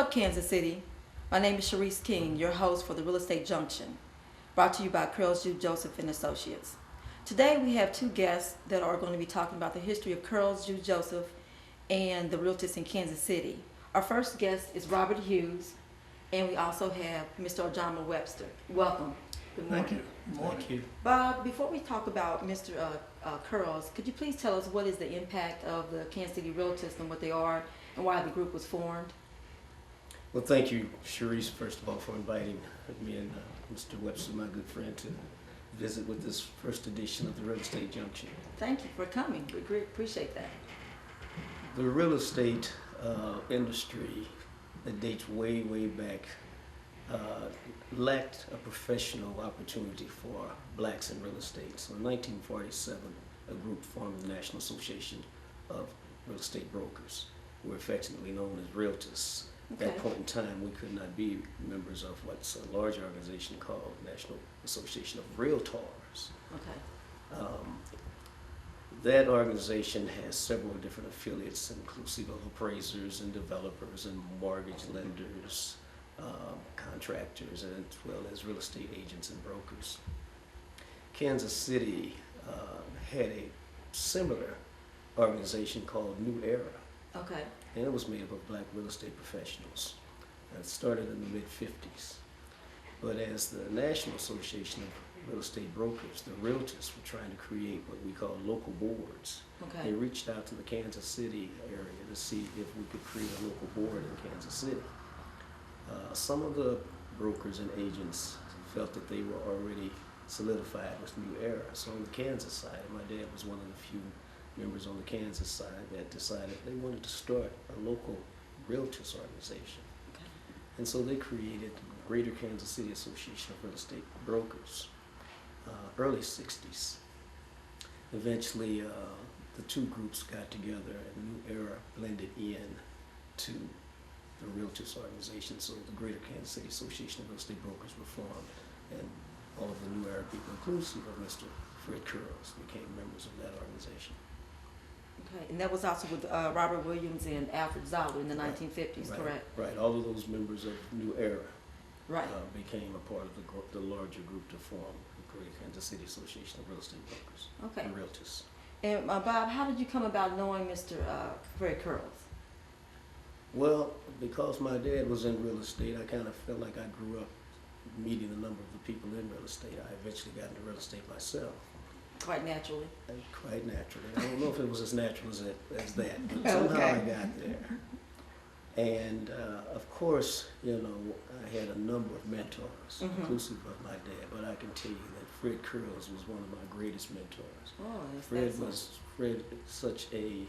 up, Kansas City? My name is Sharice King, your host for the Real Estate Junction, brought to you by Curls Jude Joseph and Associates. Today we have two guests that are going to be talking about the history of Curls Jude Joseph and the realtors in Kansas City. Our first guest is Robert Hughes, and we also have Mr. Jammeh Webster. Welcome. Good morning. Thank you. Good morning. Thank you. Bob, before we talk about Mr. Curls, could you please tell us what is the impact of the Kansas City Realtors and what they are and why the group was formed? Well, thank you, Sharice, first of all, for inviting me and Mr. Webster, my good friend, to visit with this first edition of the Real Estate Junction. Thank you for coming. We greatly appreciate that. The real estate industry that dates way, way back lacked a professional opportunity for blacks in real estate. So in 1947, a group formed the National Association of Real Estate Brokers, who were affectionately known as realtors. At that point in time, we could not be members of what's a large organization called National Association of Realtors. Okay. That organization has several different affiliates, inclusive of appraisers and developers and mortgage lenders, contractors, and as well as real estate agents and brokers. Kansas City had a similar organization called New Era. Okay. And it was made up of black real estate professionals. It started in the mid-50s. But as the National Association of Real Estate Brokers, the realtors were trying to create what we call local boards. Okay. They reached out to the Kansas City area to see if we could create a local board in Kansas City. Some of the brokers and agents felt that they were already solidified with New Era. So on the Kansas side, my dad was one of the few members on the Kansas side that decided they wanted to start a local realtors organization. Okay. And so they created the Greater Kansas City Association of Real Estate Brokers, early 60s. Eventually, the two groups got together and New Era blended in to the realtors organization. So the Greater Kansas City Association of Real Estate Brokers were formed, and all of the New Era people, inclusive of Mr. Fred Curls, became members of that organization. Okay. And that was also with Robert Williams and Alfred Zoller in the 1950s, Right, correct? right. All of those members of New Era Right. became a part of the larger group to form the Greater Kansas City Association of Real Estate Brokers Okay. and Realtors. And Bob, how did you come about knowing Mr. Fred Curls? Well, because my dad was in real estate, I kind of felt like I grew up meeting a number of the people in real estate. I eventually got into real estate myself. Quite naturally. Quite naturally. I don't know if it was as natural as that, but somehow I got there. And of course, you know, I had a number of mentors, inclusive of my dad, but I can tell you that Fred Curls was one of my greatest mentors. Oh, Fred is such a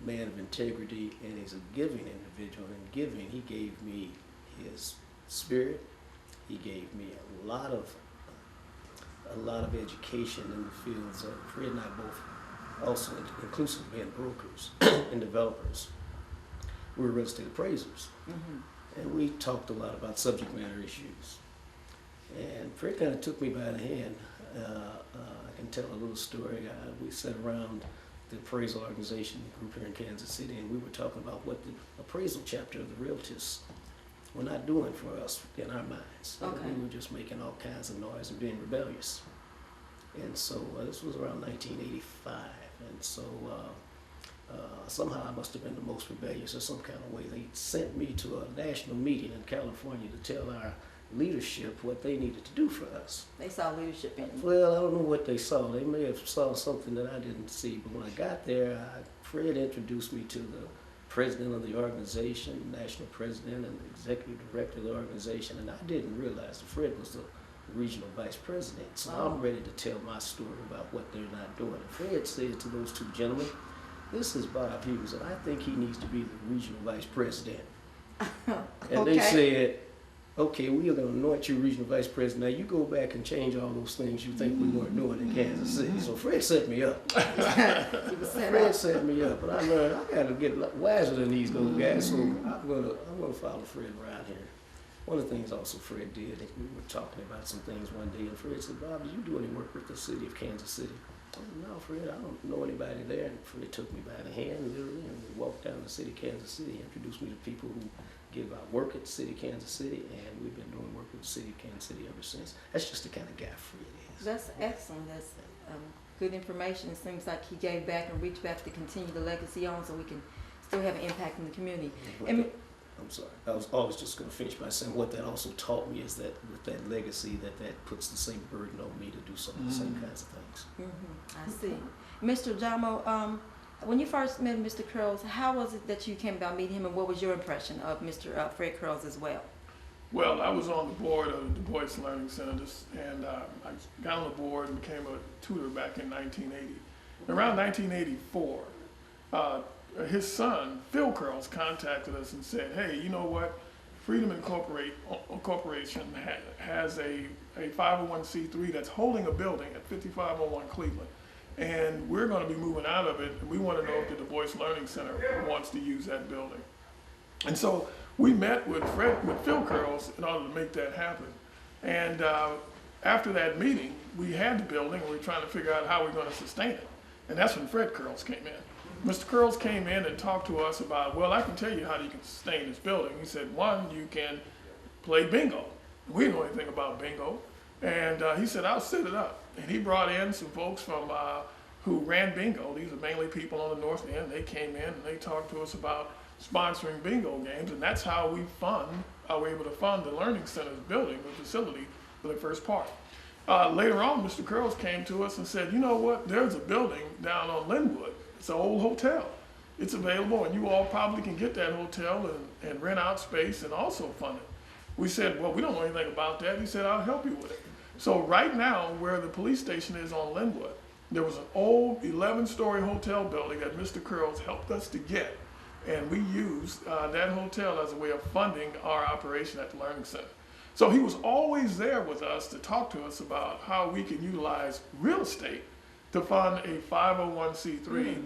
man of integrity, and he's a giving individual. In giving, he gave me his spirit. He gave me a lot of education in the fields of Fred and I both, also inclusive of being brokers and developers. We were real estate appraisers, and we talked a lot about subject matter issues. And Fred kind of took me by the hand. I can tell a little story. We sat around the appraisal organization group here in Kansas City, and we were talking about what the appraisal chapter of the realtors were not doing for us in our minds. Okay. We were just making all kinds of noise and being rebellious. And so this was around 1985, and so somehow I must have been the most rebellious in some kind of way. They sent me to a national meeting in California to tell our leadership what they needed to do for us. They saw leadership in you. Well, I don't know what they saw. They may have saw something that I didn't see, but when I got there, Fred introduced me to the president of the organization, national president, and the executive director of the organization, and I didn't realize that Fred was the regional vice president. So I'm ready to tell my story about what they're not doing. And Fred said to those two gentlemen, "This is Bob Hughes, and I think he needs to be the regional vice president." And they said, "Okay, we are going to anoint you regional vice president. Now you go back and change all those things you think we weren't doing in Kansas City." So Fred set me up. Fred set me up, and I learned I got to get wiser than these guys. So I'm gonna follow Fred around here. One of the things also Fred did, we were talking about some things one day, and Fred said, "Bob, did you do any work with the city of Kansas City?" No, Fred, I don't know anybody there. And Fred took me by the hand, literally, and we walked down to City, Kansas City, introduced me to people who give out work at City, Kansas City, and we've been doing work with City, Kansas City ever since. That's just the kind of guy Fred is. That's excellent. That's good information. It seems like he gave back and reached back to continue the legacy on so we can still have an impact in the community. I'm sorry. I was just going to finish by saying what that also taught me is that with that legacy, that puts the same burden on me to do some of the same kinds of things. I see. Mr. Jammeh, when you first met Mr. Curls, how was it that you came about meeting him, and what was your impression of Mr. Fred Curls as well? Well, I was on the board of the Du Bois Learning Center, and I got on the board and became a tutor back in 1980. Around 1984, his son, Phil Curls, contacted us and said, hey, you know what? Freedom Corporation has a 501c3 that's holding a building at 5501 Cleveland. And we're going to be moving out of it, and we want to know if the Du Bois Learning Center wants to use that building. And so we met with Phil Curls in order to make that happen. And after that meeting, we had the building, and we were trying to figure out how we're going to sustain it. And that's when Fred Curls came in. Mr. Curls came in and talked to us about, well, I can tell you how you can sustain this building. He said, one, you can play bingo. We didn't know anything about bingo. And he said, I'll set it up. And he brought in some folks from who ran bingo. These are mainly people on the North End. They came in and they talked to us about sponsoring bingo games, and that's how we were able to fund the Learning Center's building, the facility, for the first part. Later on, Mr. Curls came to us and said, you know what, there's a building down on Linwood. It's an old hotel. It's available, and you all probably can get that hotel and rent out space and also fund it. We said, well, we don't know anything about that. He said, I'll help you with it. So right now, where the police station is on Linwood, there was an old 11-story hotel building that Mr. Curls helped us to get. And we used that hotel as a way of funding our operation at the Learning Center. So he was always there with us to talk to us about how we can utilize real estate to fund a 501c3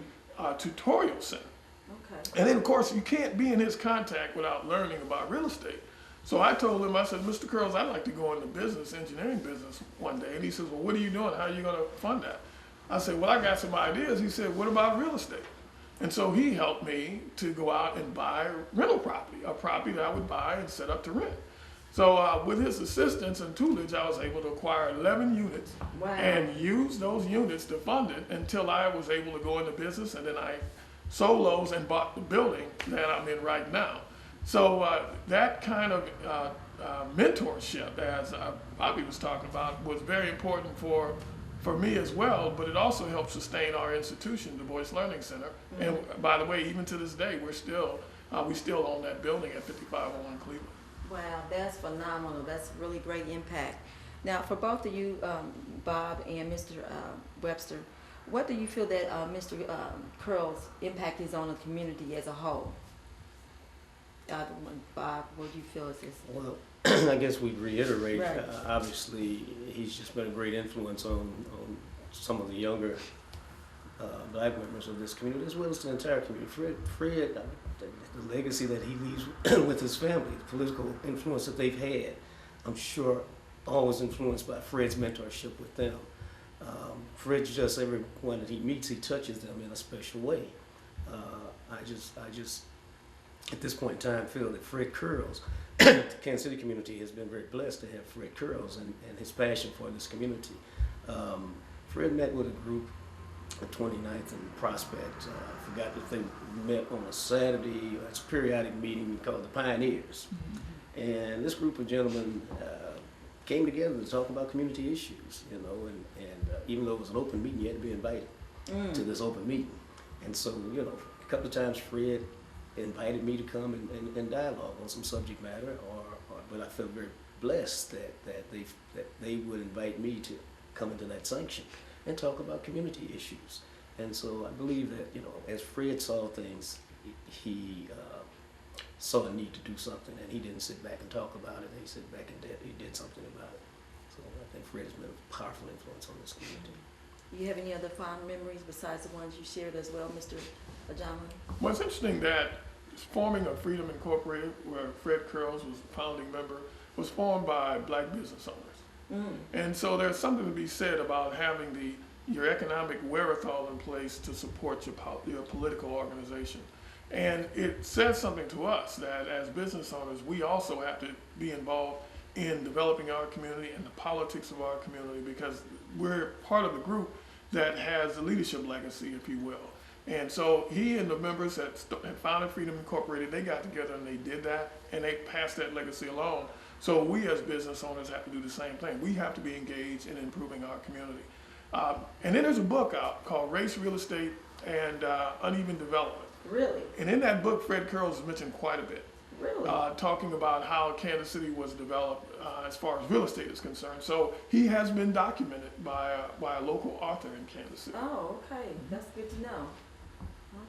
tutorial center. Okay. And then, of course, you can't be in his contact without learning about real estate. So I told him, I said, Mr. Curls, I'd like to go into business, engineering business one day. And he says, well, what are you doing? How are you going to fund that? I said, well, I got some ideas. He said, what about real estate? And so he helped me to go out and buy rental property, a property that I would buy and set up to rent. So with his assistance and tutelage, I was able to acquire 11 units. Wow. And use those units to fund it until I was able to go into business, and then I sold those and bought the building that I'm in right now. So that kind of mentorship, as Bobby was talking about, was very important for me as well, but it also helped sustain our institution, Du Bois Learning Center. And by the way, even to this day, we still own that building at 5501 Cleveland. Wow, that's phenomenal. That's really great impact. Now, for both of you, Bob and Mr. Webster, what do you feel that Mr. Curls' impact is on the community as a whole? Bob, what do you feel is this? Well, I guess we'd reiterate, Right. Obviously, he's just been a great influence on some of the younger black members of this community, as well as the entire community. Fred, the legacy that he leaves with his family, the political influence that they've had, I'm sure always influenced by Fred's mentorship with them. Fred's just, everyone that he meets, he touches them in a special way. I just, at this point in time, feel that Fred Curls, the Kansas City community has been very blessed to have Fred Curls and his passion for this community. Fred met with a group at 29th and Prospect. I forgot if they met on a Saturday. It's a periodic meeting called the Pioneers. And this group of gentlemen came together to talk about community issues, you know, and even though it was an open meeting, you had to be invited to this open meeting. And so, you know, a couple of times Fred invited me to come and dialogue on some subject matter, but I felt very blessed that they would invite me to come into that sanction and talk about community issues. And so I believe that, you know, as Fred saw things, he saw a need to do something, and he didn't sit back and talk about it. He sat back and he did something about it. So I think Fred has been a powerful influence on this community. You have any other fond memories besides the ones you shared as well, Mr. Jammeh? Well, it's interesting that forming of Freedom Incorporated, where Fred Curls was a founding member, was formed by black business owners. And so there's something to be said about having the your economic wherewithal in place to support your political organization. And it says something to us that as business owners, we also have to be involved in developing our community and the politics of our community, because we're part of the group that has the leadership legacy, if you will. And so he and the members that had founded Freedom Incorporated, they got together and they did that, and they passed that legacy along. So we as business owners have to do the same thing. We have to be engaged in improving our community. And then there's a book out called Race, Real Estate, and Uneven Development. Really? And in that book, Fred Curls is mentioned quite a bit. Really? Talking about how Kansas City was developed as far as real estate is concerned. So he has been documented by a local author in Kansas City. Oh, okay. That's good to know.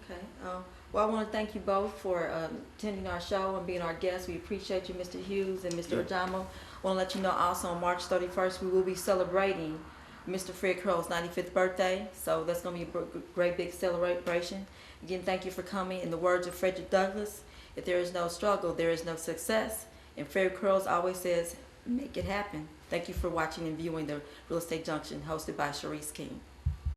Okay. Well, I want to thank you both for attending our show and being our guests. We appreciate you, Mr. Hughes and Mr. Jammeh. I want to let you know also on March 31st, we will be celebrating Mr. Fred Curls' 95th birthday. So that's going to be a great big celebration. Again, thank you for coming. In the words of Frederick Douglass, if there is no struggle, there is no success. And Fred Curls always says, make it happen. Thank you for watching and viewing the Real Estate Junction, hosted by Cherise King.